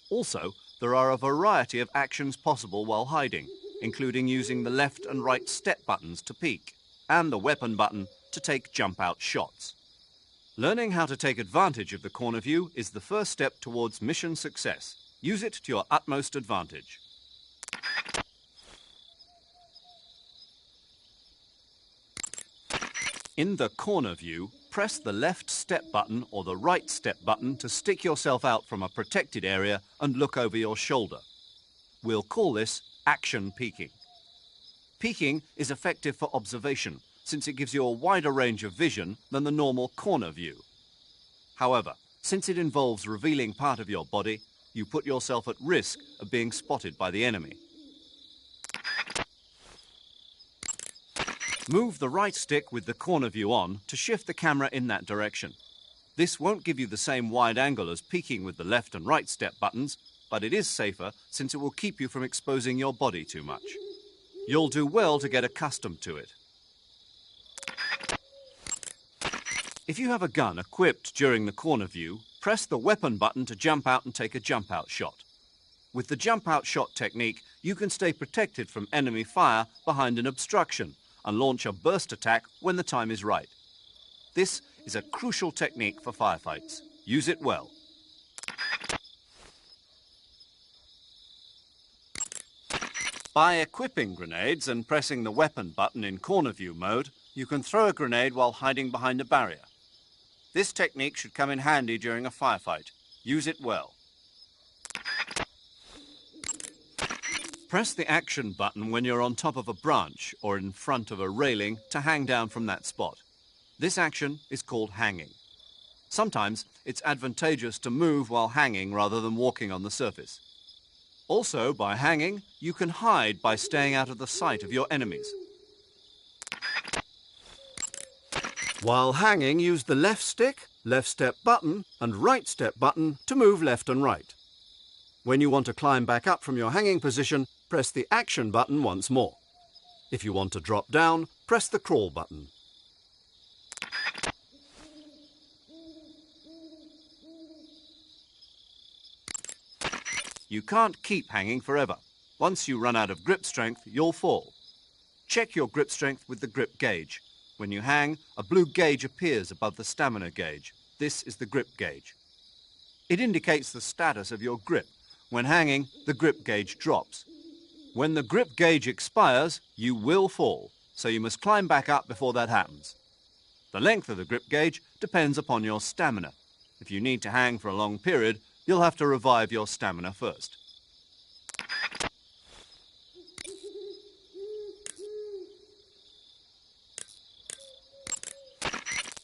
Also, there are a variety of actions possible while hiding, including using the left and right step buttons to peek, and the weapon button to take jump-out shots. Learning how to take advantage of the corner view is the first step towards mission success. Use it to your utmost advantage. In the corner view, press the left step button or the right step button to stick yourself out from a protected area and look over your shoulder. We'll call this action peeking. Peeking is effective for observation, since it gives you a wider range of vision than the normal corner view. However, since it involves revealing part of your body, you put yourself at risk of being spotted by the enemy. Move the right stick with the corner view on to shift the camera in that direction. This won't give you the same wide angle as peeking with the left and right step buttons, but it is safer since it will keep you from exposing your body too much. You'll do well to get accustomed to it. If you have a gun equipped during the corner view, press the weapon button to jump out and take a jump-out shot. With the jump-out shot technique, you can stay protected from enemy fire behind an obstruction and launch a burst attack when the time is right. This is a crucial technique for firefights. Use it well. By equipping grenades and pressing the weapon button in corner view mode, You can throw a grenade while hiding behind a barrier. This technique should come in handy during a firefight. Use it well. Press the action button when you're on top of a branch or in front of a railing to hang down from that spot. This action is called hanging. Sometimes it's advantageous to move while hanging rather than walking on the surface. Also, by hanging, you can hide by staying out of the sight of your enemies. While hanging, use the left stick, left step button and right step button to move left and right. When you want to climb back up from your hanging position, press the action button once more. If you want to drop down, press the crawl button. You can't keep hanging forever. Once you run out of grip strength, you'll fall. Check your grip strength with the grip gauge. When you hang, a blue gauge appears above the stamina gauge. This is the grip gauge. It indicates the status of your grip. When hanging, the grip gauge drops. When the grip gauge expires, you will fall, so you must climb back up before that happens. The length of the grip gauge depends upon your stamina. If you need to hang for a long period, you'll have to revive your stamina first.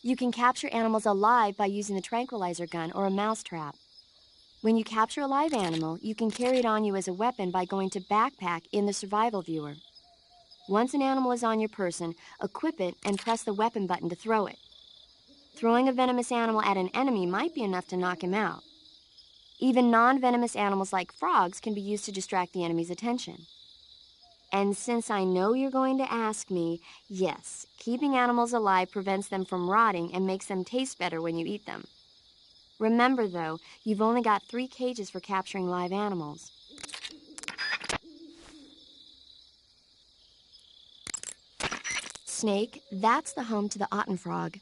You can capture animals alive by using the tranquilizer gun or a mousetrap. When you capture a live animal, you can carry it on you as a weapon by going to Backpack in the survival viewer. Once an animal is on your person, equip it and press the weapon button to throw it. Throwing a venomous animal at an enemy might be enough to knock him out. Even non-venomous animals like frogs can be used to distract the enemy's attention. And since I know you're going to ask me, yes, keeping animals alive prevents them from rotting and makes them taste better when you eat them. Remember, though, you've only got 3 cages for capturing live animals. Snake, that's the home to the otten frog.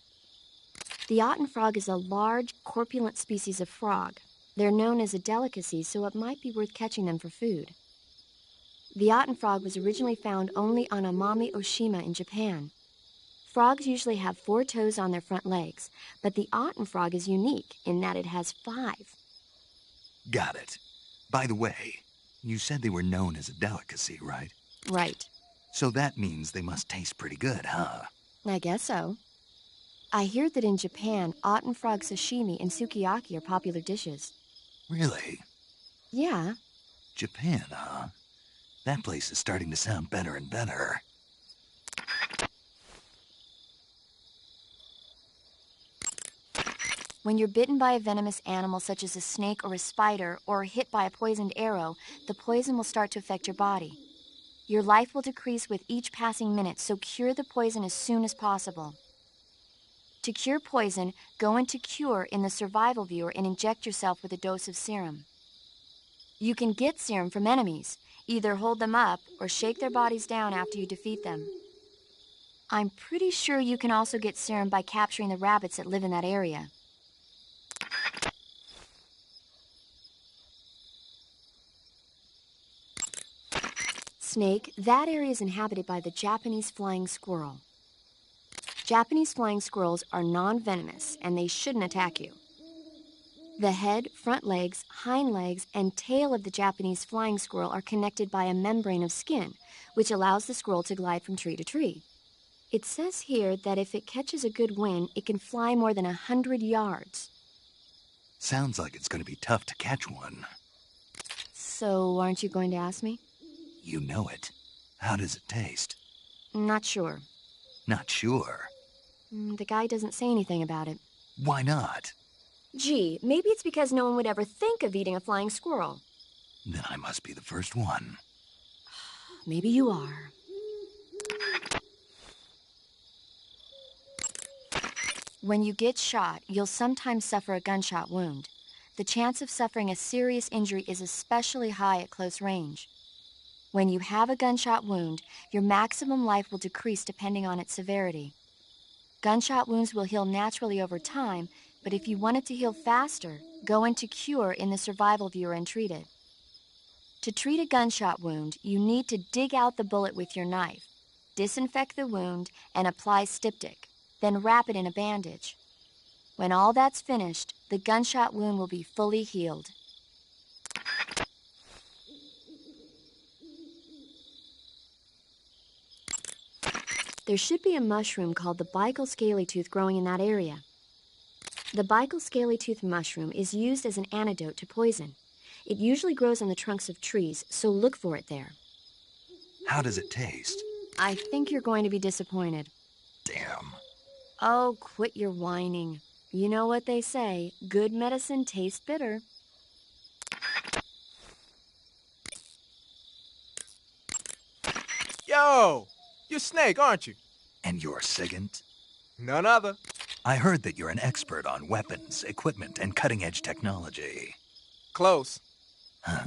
The otten frog is a large, corpulent species of frog. They're known as a delicacy, so it might be worth catching them for food. The otten frog was originally found only on Amami Oshima in Japan. Frogs usually have 4 toes on their front legs, but the otten frog is unique in that it has 5. Got it. By the way, you said they were known as a delicacy, right? Right. So that means they must taste pretty good, huh? I guess so. I hear that in Japan, otten frog sashimi and sukiyaki are popular dishes. Really? Yeah. Japan, huh? That place is starting to sound better and better. When you're bitten by a venomous animal such as a snake or a spider, or hit by a poisoned arrow, the poison will start to affect your body. Your life will decrease with each passing minute, so cure the poison as soon as possible. To cure poison, go into Cure in the survival viewer and inject yourself with a dose of serum. You can get serum from enemies. Either hold them up or shake their bodies down after you defeat them. I'm pretty sure you can also get serum by capturing the rabbits that live in that area. Snake, that area is inhabited by the Japanese flying squirrel. Japanese flying squirrels are non-venomous, and they shouldn't attack you. The head, front legs, hind legs, and tail of the Japanese flying squirrel are connected by a membrane of skin, which allows the squirrel to glide from tree to tree. It says here that if it catches a good wind, it can fly more than 100 yards. Sounds like it's going to be tough to catch one. So, aren't you going to ask me? You know it. How does it taste? Not sure. Not sure? The guy doesn't say anything about it. Why not? Gee, maybe it's because no one would ever think of eating a flying squirrel. Then I must be the first one. Maybe you are. When you get shot, you'll sometimes suffer a gunshot wound. The chance of suffering a serious injury is especially high at close range. When you have a gunshot wound, your maximum life will decrease depending on its severity. Gunshot wounds will heal naturally over time, but if you want it to heal faster, go into Cure in the survival viewer and treat it. To treat a gunshot wound, you need to dig out the bullet with your knife. disinfect the wound, and apply styptic, then wrap it in a bandage. When all that's finished, the gunshot wound will be fully healed. There should be a mushroom called the Baikal scalytooth growing in that area. The Baikal scalytooth mushroom is used as an antidote to poison. It usually grows on the trunks of trees, so look for it there. How does it taste? I think you're going to be disappointed. Damn. Oh, quit your whining. You know what they say, good medicine tastes bitter. Yo! You're Snake, aren't you? And you're Sigint? None other. I heard that you're an expert on weapons, equipment, and cutting-edge technology. Close. Huh?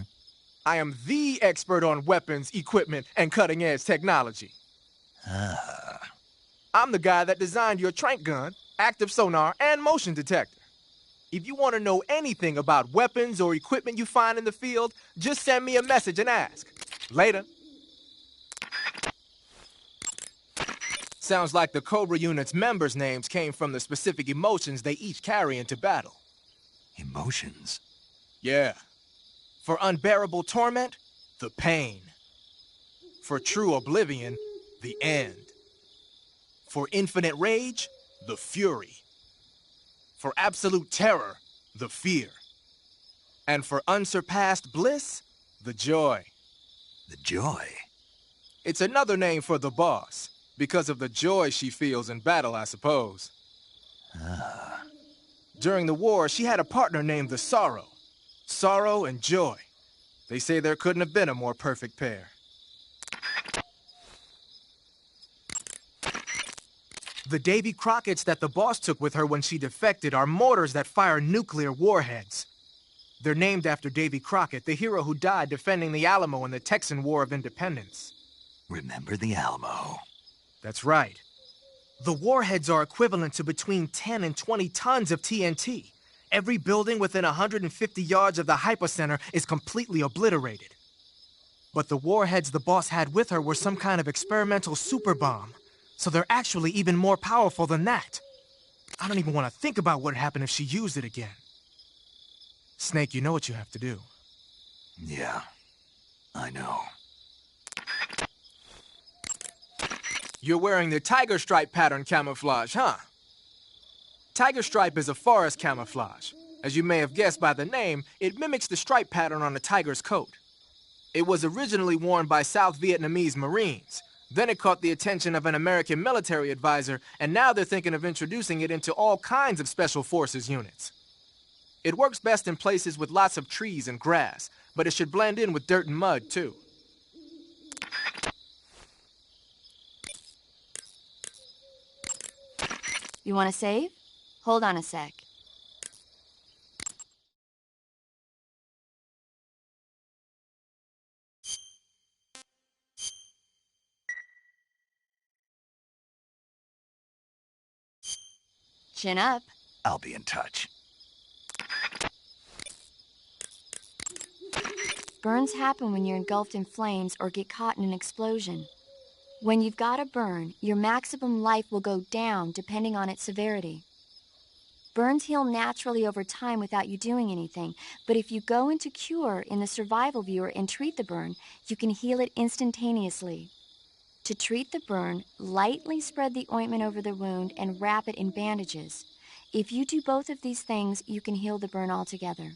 I am the expert on weapons, equipment, and cutting-edge technology. Ah. I'm the guy that designed your trank gun, active sonar, and motion detector. If you want to know anything about weapons or equipment you find in the field, just send me a message and ask. Later. Sounds like the Cobra unit's members' names came from the specific emotions they each carry into battle. Emotions? Yeah. For unbearable torment, the pain. For true oblivion, the end. For infinite rage, the fury. For absolute terror, the fear. And for unsurpassed bliss, the joy. The joy? It's another name for the boss, because of the joy she feels in battle, I suppose. Ah. During the war, she had a partner named the Sorrow. Sorrow and joy. They say there couldn't have been a more perfect pair. The Davy Crockett's that the boss took with her when she defected are mortars that fire nuclear warheads. They're named after Davy Crockett, the hero who died defending the Alamo in the Texan War of Independence. Remember the Alamo. That's right. The warheads are equivalent to between 10 and 20 tons of TNT. Every building within 150 yards of the hypocenter is completely obliterated. But the warheads the boss had with her were some kind of experimental super bomb, so they're actually even more powerful than that. I don't even want to think about what would happen if she used it again. Snake, you know what you have to do. Yeah, I know. You're wearing the tiger stripe pattern camouflage, huh? Tiger stripe is a forest camouflage. As you may have guessed by the name, it mimics the stripe pattern on a tiger's coat. It was originally worn by South Vietnamese Marines. Then it caught the attention of an American military advisor, and now they're thinking of introducing it into all kinds of special forces units. It works best in places with lots of trees and grass, but it should blend in with dirt and mud, too. You want to save? Hold on a sec. Chin up. I'll be in touch. Burns happen when you're engulfed in flames or get caught in an explosion. When you've got a burn, your maximum life will go down depending on its severity. Burns heal naturally over time without you doing anything, but if you go into cure in the survival viewer and treat the burn, you can heal it instantaneously. To treat the burn, lightly spread the ointment over the wound and wrap it in bandages. If you do both of these things, you can heal the burn altogether.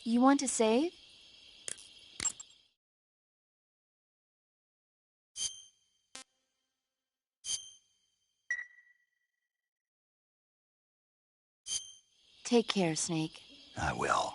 You want to save? Take care, Snake. I will.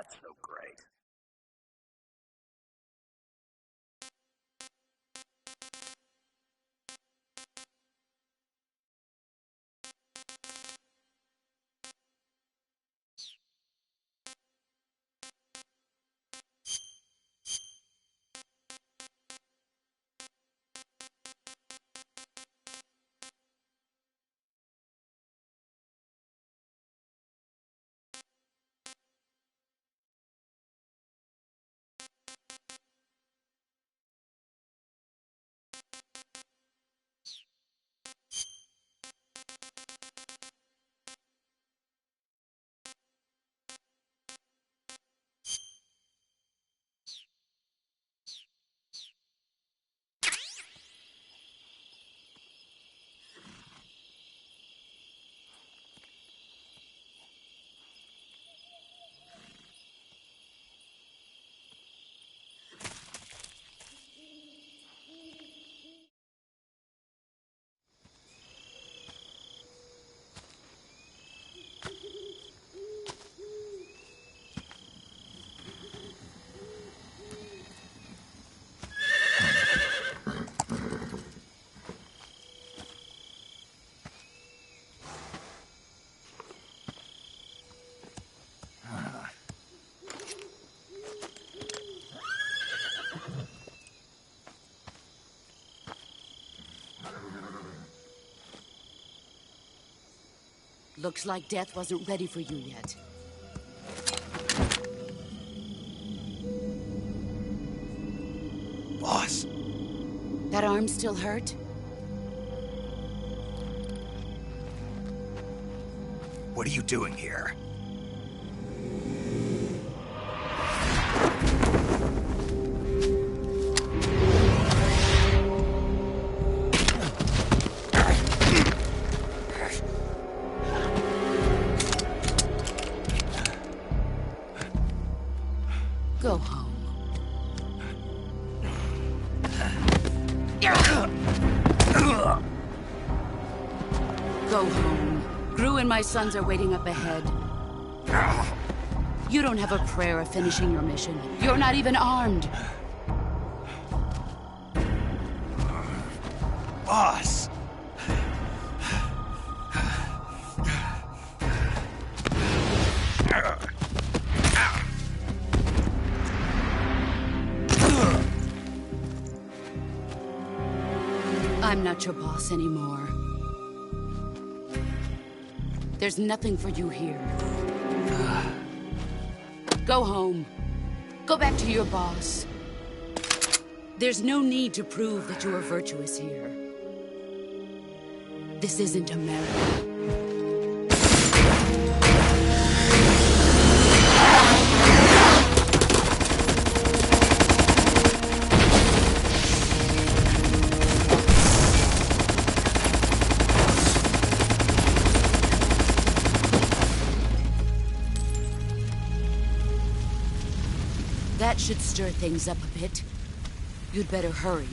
That's so great. Looks like death wasn't ready for you yet. Boss. That arm still hurt? What are you doing here? Go home. Go home. Gru and my sons are waiting up ahead. You don't have a prayer of finishing your mission. You're not even armed. Boss! I'm not your boss anymore. There's nothing for you here. Go home. Go back to your boss. There's no need to prove that you are virtuous here. This isn't America. That should stir things up a bit. You'd better hurry.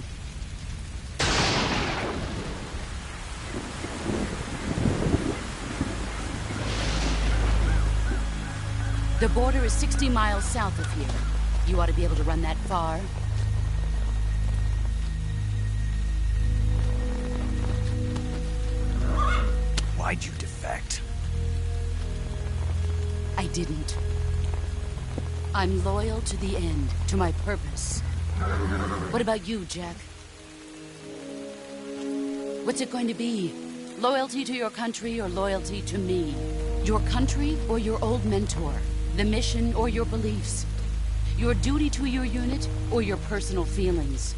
The border is 60 miles south of here. You ought to be able to run that far. Why'd you defect? I didn't. I'm loyal to the end, to my purpose. What about you, Jack? What's it going to be? Loyalty to your country or loyalty to me? Your country or your old mentor? The mission or your beliefs? Your duty to your unit or your personal feelings?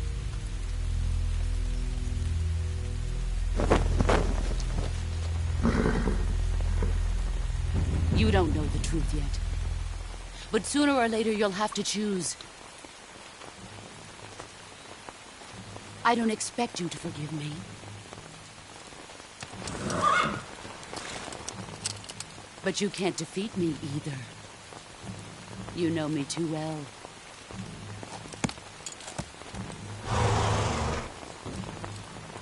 You don't know the truth yet. But sooner or later, you'll have to choose. I don't expect you to forgive me. But you can't defeat me either. You know me too well.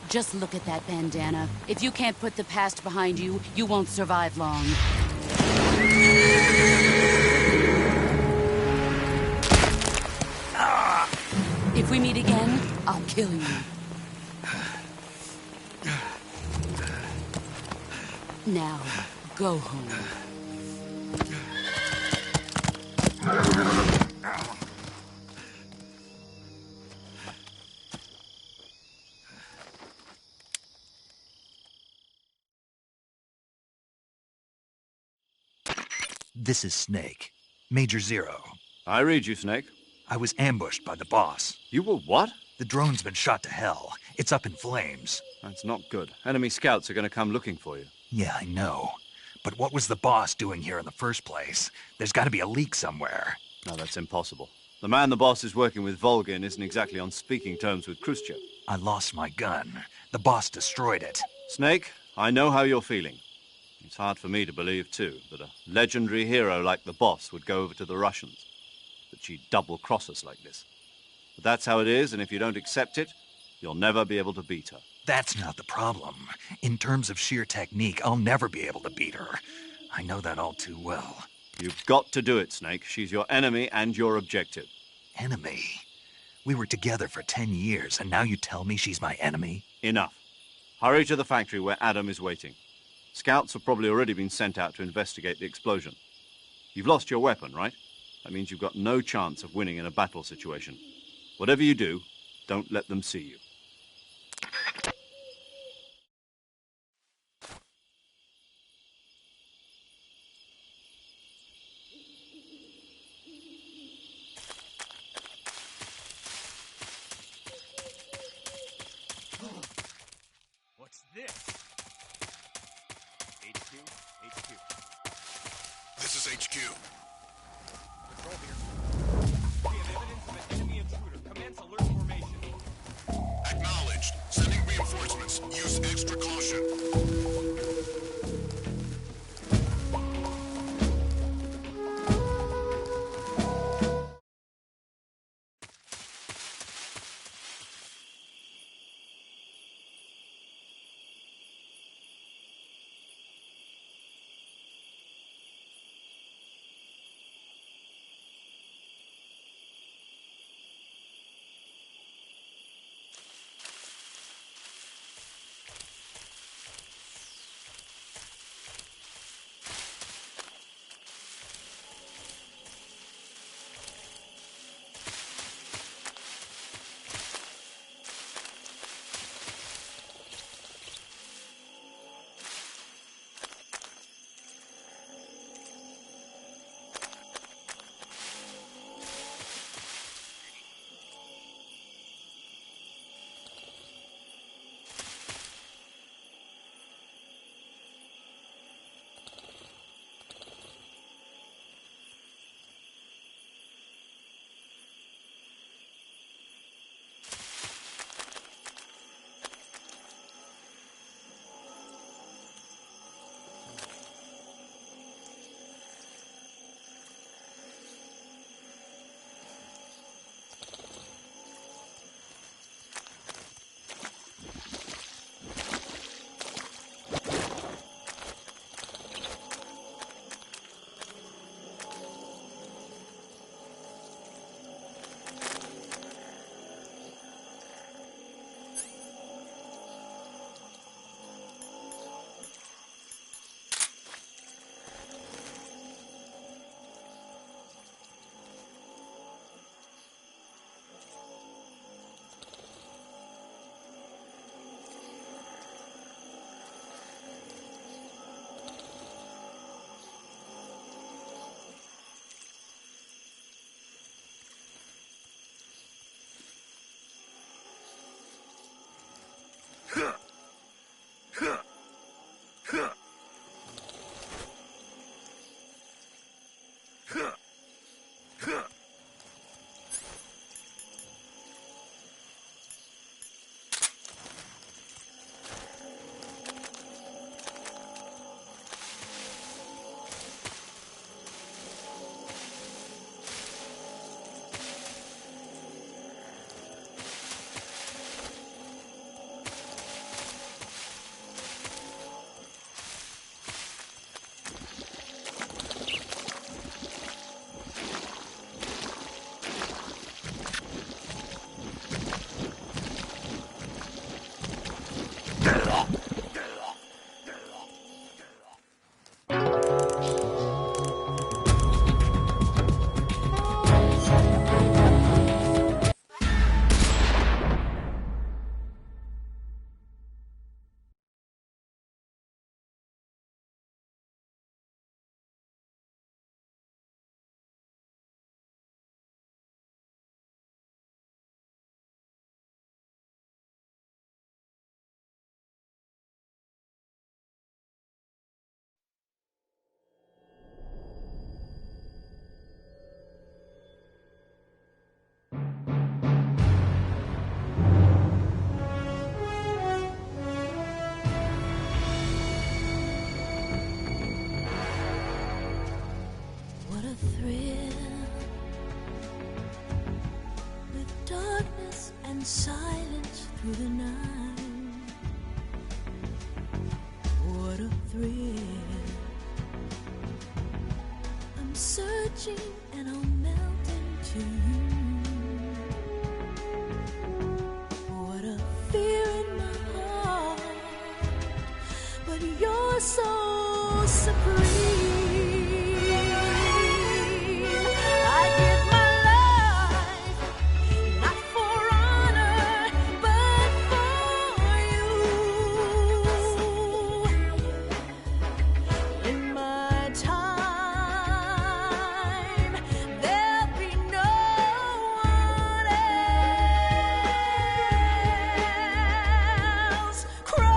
Just look at that bandana. If you can't put the past behind you, you won't survive long. If we meet again, I'll kill you. Now, go home. This is Snake. Major Zero. I read you, Snake. I was ambushed by the boss. You were what? The drone's been shot to hell. It's up in flames. That's not good. Enemy scouts are going to come looking for you. Yeah, I know. But what was the boss doing here in the first place? There's got to be a leak somewhere. No, that's impossible. The man the boss is working with, Volgin, isn't exactly on speaking terms with Khrushchev. I lost my gun. The boss destroyed it. Snake, I know how you're feeling. It's hard for me to believe, too, that a legendary hero like the boss would go over to the Russians. That she'd double-cross us like this. But that's how it is, and if you don't accept it, you'll never be able to beat her. That's not the problem. In terms of sheer technique, I'll never be able to beat her. I know that all too well. You've got to do it, Snake. She's your enemy and your objective. Enemy? We were together for 10 years, and now you tell me she's my enemy? Enough. Hurry to the factory where Adam is waiting. Scouts have probably already been sent out to investigate the explosion. You've lost your weapon, right? That means you've got no chance of winning in a battle situation. Whatever you do, don't let them see you. What's this? HQ? HQ. This is HQ. Patrol here. We have evidence of an enemy intruder. Commence alert formation. Acknowledged. Sending reinforcements. Use extra caution. peace and silence through the night. What a thrill. I'm searching and I'll melt into you. What a fear in my heart, but you're so supreme. I give my life, not for honor, but for you. In my time, there'll be no one else. Crime,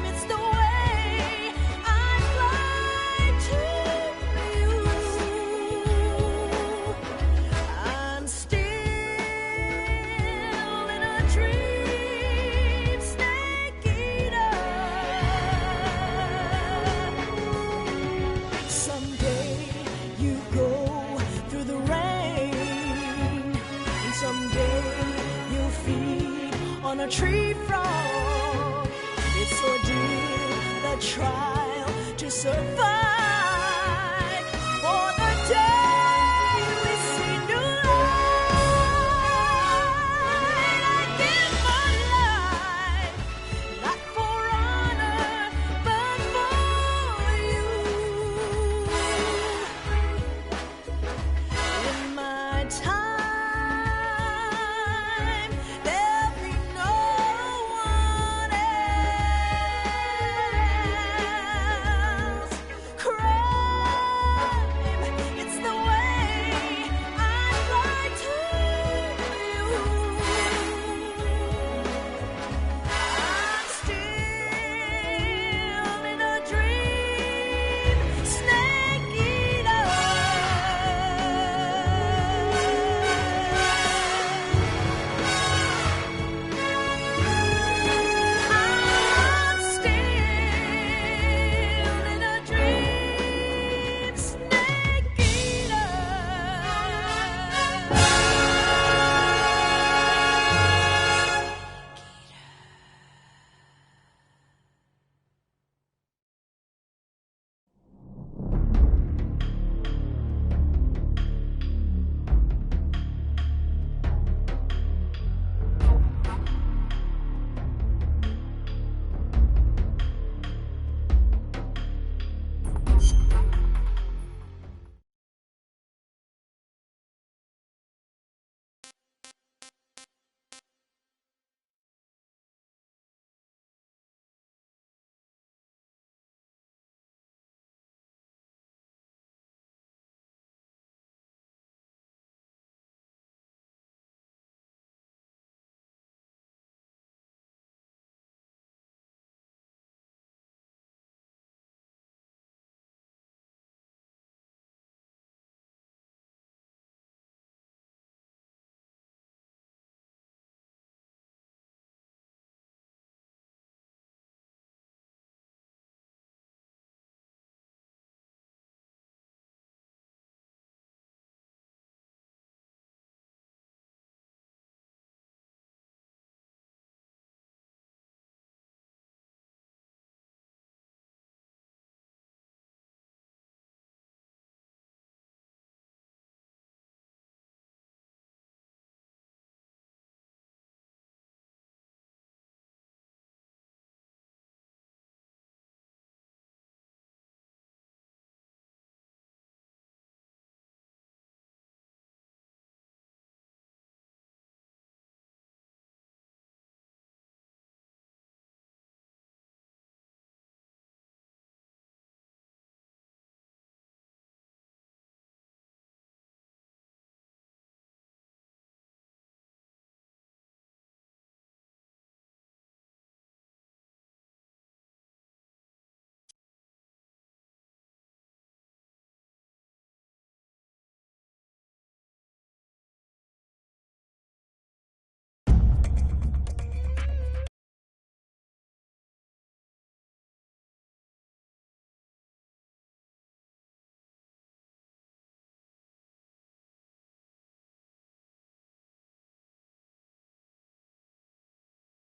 it's the way I fly to you. I'm still in a dream, snake eater. Someday you go through the rain, and someday you'll feed on a tree frog. It's ordeal, the trial to survive.